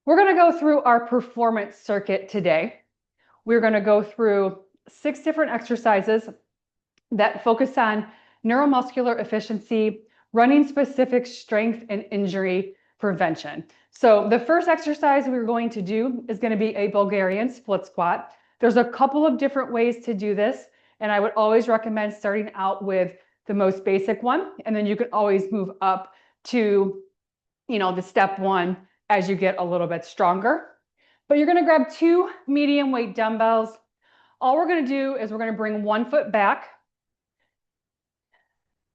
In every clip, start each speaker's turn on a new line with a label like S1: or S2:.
S1: We're going to go through our performance circuit today. We're going to go through 6 different exercises that focus on neuromuscular efficiency, running specific strength, and injury prevention. So the first exercise we're going to do is going to be a Bulgarian split squat. There's a couple of different ways to do this, and I would always recommend starting out with the most basic one, and then you can always move up to, the step 1 as you get a little bit stronger. But you're going to grab 2 medium weight dumbbells. All we're going to do is we're going to bring 1 foot back.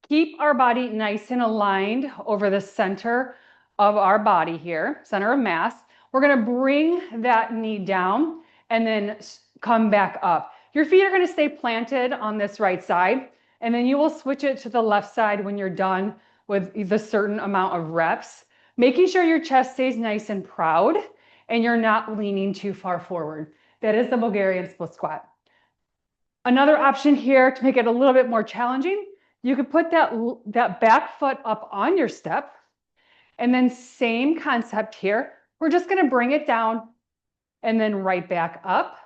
S1: Keep our body nice and aligned over the center of our body here, center of mass. We're going to bring that knee down and then come back up. Your feet are going to stay planted on this right side, and then you will switch it to the left side when you're done with the certain amount of reps, making sure your chest stays nice and proud and you're not leaning too far forward. That is the Bulgarian split squat. Another option here to make it a little bit more challenging, you could put that back foot up on your step, and then same concept here. We're just going to bring it down and then right back up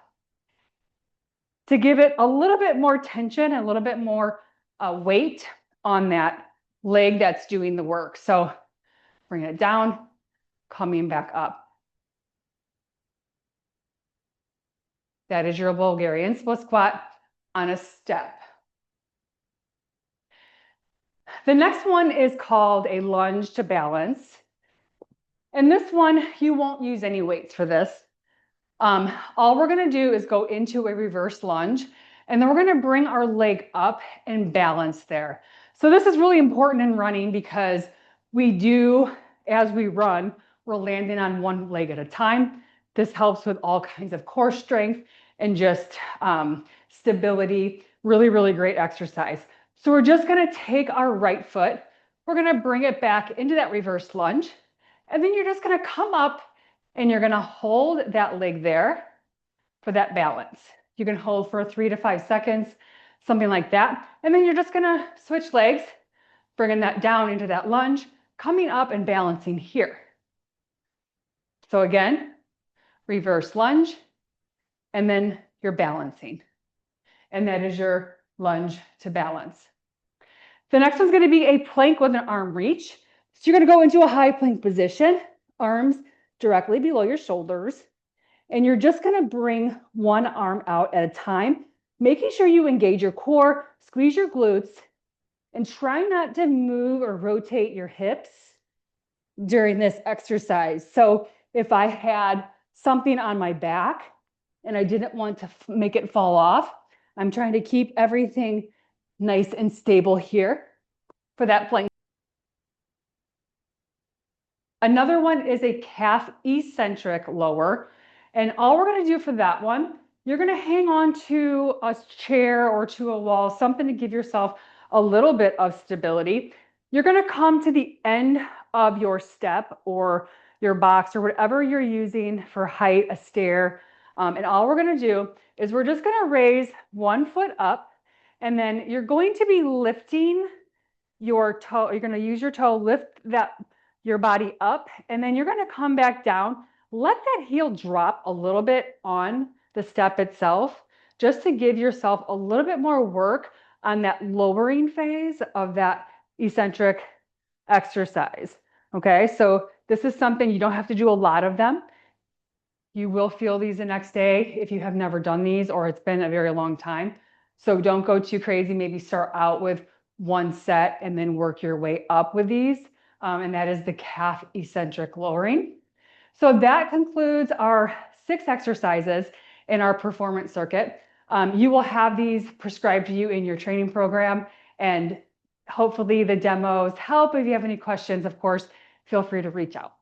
S1: to give it a little bit more tension and a little bit more weight on that leg that's doing the work. So bring it down, coming back up. That is your Bulgarian split squat on a step. The next one is called a lunge to balance. And this one, you won't use any weights for this. All we're going to do is go into a reverse lunge, and then we're going to bring our leg up and balance there. So this is really important in running because as we run, we're landing on one leg at a time. This helps with all kinds of core strength and just stability. Really, really great exercise. So we're just going to take our right foot, we're going to bring it back into that reverse lunge, and then you're just going to come up and you're going to hold that leg there for that balance. You can hold for 3 to 5 seconds, something like that. And then you're just going to switch legs, bringing that down into that lunge, coming up and balancing here. So again, reverse lunge, and then you're balancing. And that is your lunge to balance. The next one's going to be a plank with an arm reach. So you're going to go into a high plank position, arms directly below your shoulders, and you're just going to bring one arm out at a time, making sure you engage your core, squeeze your glutes, and try not to move or rotate your hips during this exercise. So if I had something on my back and I didn't want to make it fall off, I'm trying to keep everything nice and stable here for that plank. Another one is a calf eccentric lower. And all we're going to do for that one, you're going to hang on to a chair or to a wall, something to give yourself a little bit of stability. You're going to come to the end of your step or your box or whatever you're using for height, a stair. And all we're going to do is we're just going to raise 1 foot up, and then you're going to be lifting your toe. You're going to use your toe, lift your body up, and then you're going to come back down. Let that heel drop a little bit on the step itself, just to give yourself a little bit more work on that lowering phase of that eccentric exercise. Okay, so this is something you don't have to do a lot of them. You will feel these the next day if you have never done these or it's been a very long time. So don't go too crazy. Maybe start out with 1 set and then work your way up with these. And that is the calf eccentric lowering. So that concludes our 6 exercises in our performance circuit. You will have these prescribed to you in your training program, and hopefully the demos help. If you have any questions, of course, feel free to reach out.